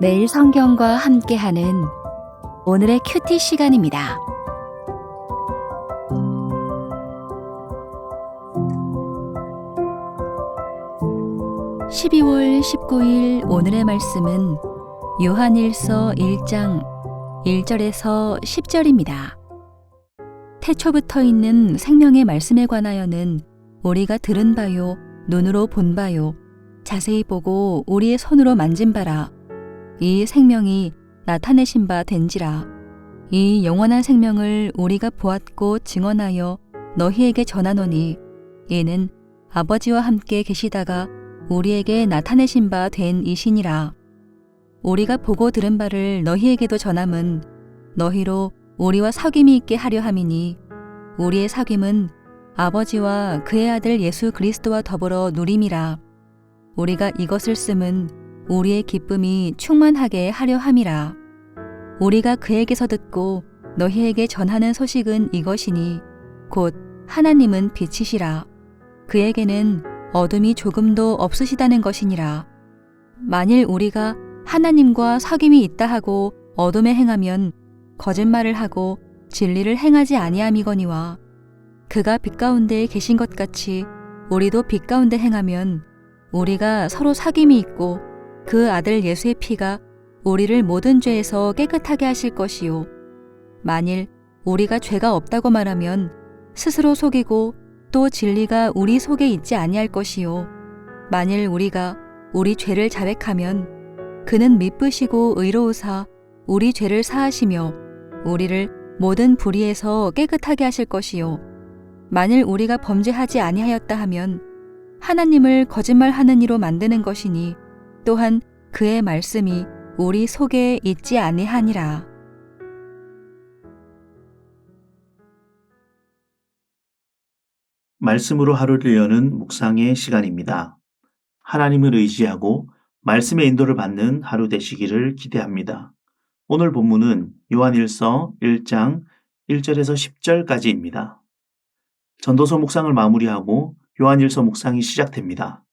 매일 성경과 함께하는 오늘의 큐티 시간입니다. (12월 19일) 오늘의 말씀은 요한일서 1장 1절에서 10절입니다. 태초부터 있는 생명의 말씀에 관하여는 우리가 들은 바요 눈으로 본 바요 자세히 보고 우리의 손으로 만진 바라. 이 생명이 나타내신 바 된지라. 이 영원한 생명을 우리가 보았고 증언하여 너희에게 전하노니 이는 아버지와 함께 계시다가 우리에게 나타내신 바 된 이시니라. 우리가 보고 들은 바를 너희에게도 전함은 너희로 우리와 사귐이 있게 하려 함이니 우리의 사귐은 아버지와 그의 아들 예수 그리스도와 더불어 누림이라. 우리가 이것을 쓰면 우리의 기쁨이 충만하게 하려 함이라. 우리가 그에게서 듣고 너희에게 전하는 소식은 이것이니 곧 하나님은 빛이시라. 그에게는 어둠이 조금도 없으시다는 것이니라. 만일 우리가 하나님과 사귐이 있다 하고 어둠에 행하면 거짓말을 하고 진리를 행하지 아니함이거니와 그가 빛 가운데 계신 것 같이 우리도 빛 가운데 행하면 우리가 서로 사귐이 있고 그 아들 예수의 피가 우리를 모든 죄에서 깨끗하게 하실 것이요. 만일 우리가 죄가 없다고 말하면 스스로 속이고 또 진리가 우리 속에 있지 아니할 것이요. 만일 우리가 우리 죄를 자백하면 그는 미쁘시고 의로우사 우리 죄를 사하시며 우리를 모든 불의에서 깨끗하게 하실 것이요. 만일 우리가 범죄하지 아니하였다 하면 하나님을 거짓말하는 이로 만드는 것이니 또한 그의 말씀이 우리 속에 있지 아니하니라. 말씀으로 하루를 여는 묵상의 시간입니다. 하나님을 의지하고 말씀의 인도를 받는 하루 되시기를 기대합니다. 오늘 본문은 요한일서 1장 1절에서 10절까지입니다. 전도서 묵상을 마무리하고 요한일서 묵상이 시작됩니다.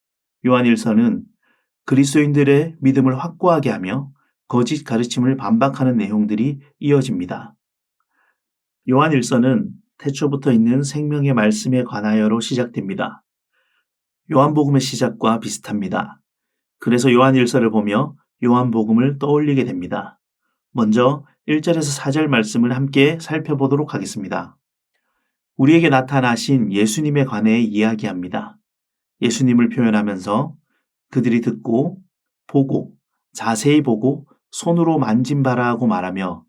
요한일서는 그리스도인들의 믿음을 확고하게 하며 거짓 가르침을 반박하는 내용들이 이어집니다. 요한일서는 태초부터 있는 생명의 말씀에 관하여로 시작됩니다. 요한복음의 시작과 비슷합니다. 그래서 요한일서를 보며 요한복음을 떠올리게 됩니다. 먼저 1절에서 4절 말씀을 함께 살펴보도록 하겠습니다. 우리에게 나타나신 예수님에 관해 이야기합니다. 예수님을 표현하면서 그들이 듣고 보고 자세히 보고 손으로 만진 바라고 말하며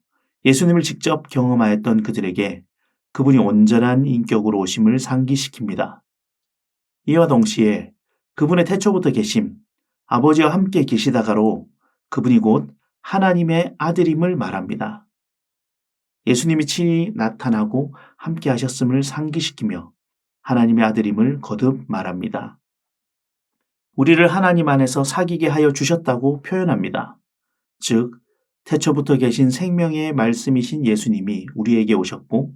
예수님을 직접 경험하였던 그들에게 그분이 온전한 인격으로 오심을 상기시킵니다. 이와 동시에 그분의 태초부터 계심, 아버지와 함께 계시다가로 그분이 곧 하나님의 아들임을 말합니다. 예수님이 친히 나타나고 함께 하셨음을 상기시키며 하나님의 아들임을 거듭 말합니다. 우리를 하나님 안에서 사귀게 하여 주셨다고 표현합니다. 즉, 태초부터 계신 생명의 말씀이신 예수님이 우리에게 오셨고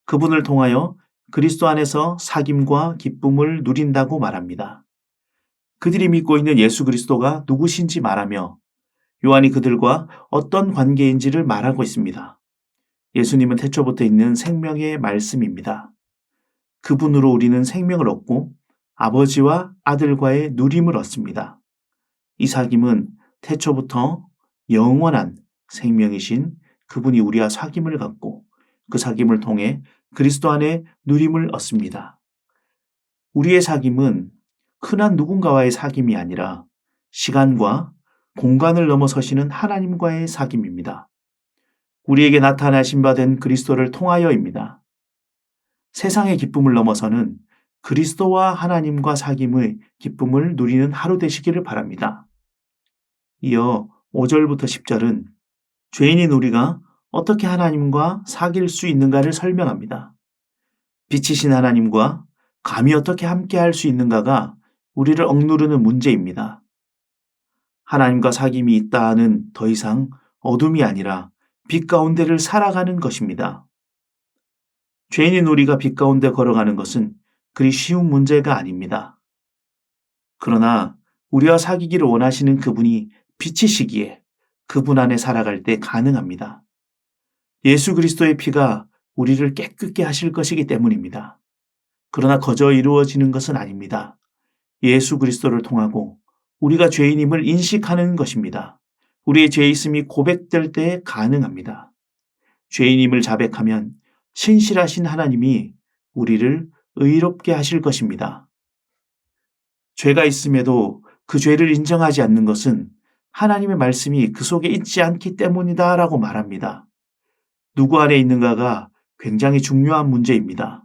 그분을 통하여 그리스도 안에서 사귐과 기쁨을 누린다고 말합니다. 그들이 믿고 있는 예수 그리스도가 누구신지 말하며 요한이 그들과 어떤 관계인지를 말하고 있습니다. 예수님은 태초부터 있는 생명의 말씀입니다. 그분으로 우리는 생명을 얻고 아버지와 아들과의 누림을 얻습니다. 이 사귐은 태초부터 영원한 생명이신 그분이 우리와 사귐을 갖고 그 사귐을 통해 그리스도 안에 누림을 얻습니다. 우리의 사귐은 흔한 누군가와의 사귐이 아니라 시간과 공간을 넘어서시는 하나님과의 사귐입니다. 우리에게 나타나신 바 된 그리스도를 통하여입니다. 세상의 기쁨을 넘어서는 그리스도와 하나님과 사귐의 기쁨을 누리는 하루 되시기를 바랍니다. 이어 5절부터 10절은 죄인인 우리가 어떻게 하나님과 사귈 수 있는가를 설명합니다. 빛이신 하나님과 감히 어떻게 함께할 수 있는가가 우리를 억누르는 문제입니다. 하나님과 사귐이 있다는 더 이상 어둠이 아니라 빛 가운데를 살아가는 것입니다. 죄인인 우리가 빛 가운데 걸어가는 것은 그리 쉬운 문제가 아닙니다. 그러나 우리와 사귀기를 원하시는 그분이 빛이시기에 그분 안에 살아갈 때 가능합니다. 예수 그리스도의 피가 우리를 깨끗게 하실 것이기 때문입니다. 그러나 거저 이루어지는 것은 아닙니다. 예수 그리스도를 통하고 우리가 죄인임을 인식하는 것입니다. 우리의 죄있음이 고백될 때 가능합니다. 죄인임을 자백하면 신실하신 하나님이 우리를 의롭게 하실 것입니다. 죄가 있음에도 그 죄를 인정하지 않는 것은 하나님의 말씀이 그 속에 있지 않기 때문이다라고 말합니다. 누구 안에 있는가가 굉장히 중요한 문제입니다.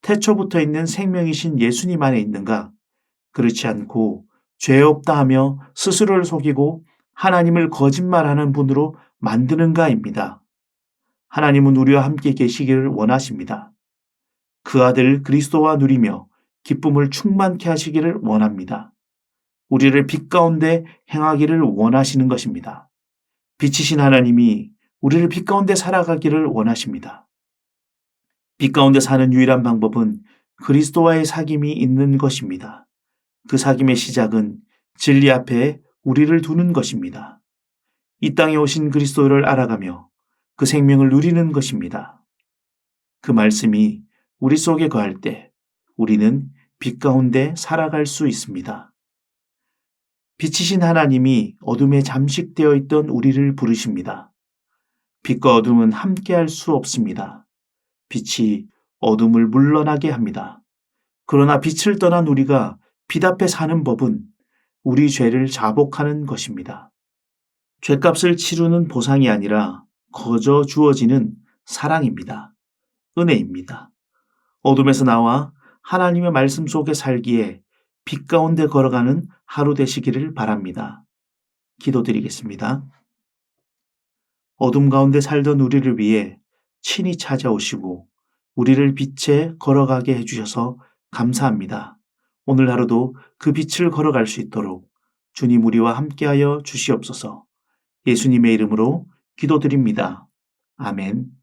태초부터 있는 생명이신 예수님 안에 있는가? 그렇지 않고 죄 없다 하며 스스로를 속이고 하나님을 거짓말하는 분으로 만드는가입니다. 하나님은 우리와 함께 계시기를 원하십니다. 그 아들 그리스도와 누리며 기쁨을 충만케 하시기를 원합니다. 우리를 빛 가운데 행하기를 원하시는 것입니다. 빛이신 하나님이 우리를 빛 가운데 살아가기를 원하십니다. 빛 가운데 사는 유일한 방법은 그리스도와의 사귐이 있는 것입니다. 그 사귐의 시작은 진리 앞에 우리를 두는 것입니다. 이 땅에 오신 그리스도를 알아가며 그 생명을 누리는 것입니다. 그 말씀이 우리 속에 거할 때 우리는 빛 가운데 살아갈 수 있습니다. 빛이신 하나님이 어둠에 잠식되어 있던 우리를 부르십니다. 빛과 어둠은 함께할 수 없습니다. 빛이 어둠을 물러나게 합니다. 그러나 빛을 떠난 우리가 빛 앞에 사는 법은 우리 죄를 자복하는 것입니다. 죄값을 치르는 보상이 아니라 거저 주어지는 사랑입니다. 은혜입니다. 어둠에서 나와 하나님의 말씀 속에 살기에 빛 가운데 걸어가는 하루 되시기를 바랍니다. 기도드리겠습니다. 어둠 가운데 살던 우리를 위해 친히 찾아오시고 우리를 빛에 걸어가게 해주셔서 감사합니다. 오늘 하루도 그 빛을 걸어갈 수 있도록 주님 우리와 함께하여 주시옵소서. 예수님의 이름으로 기도드립니다. 아멘.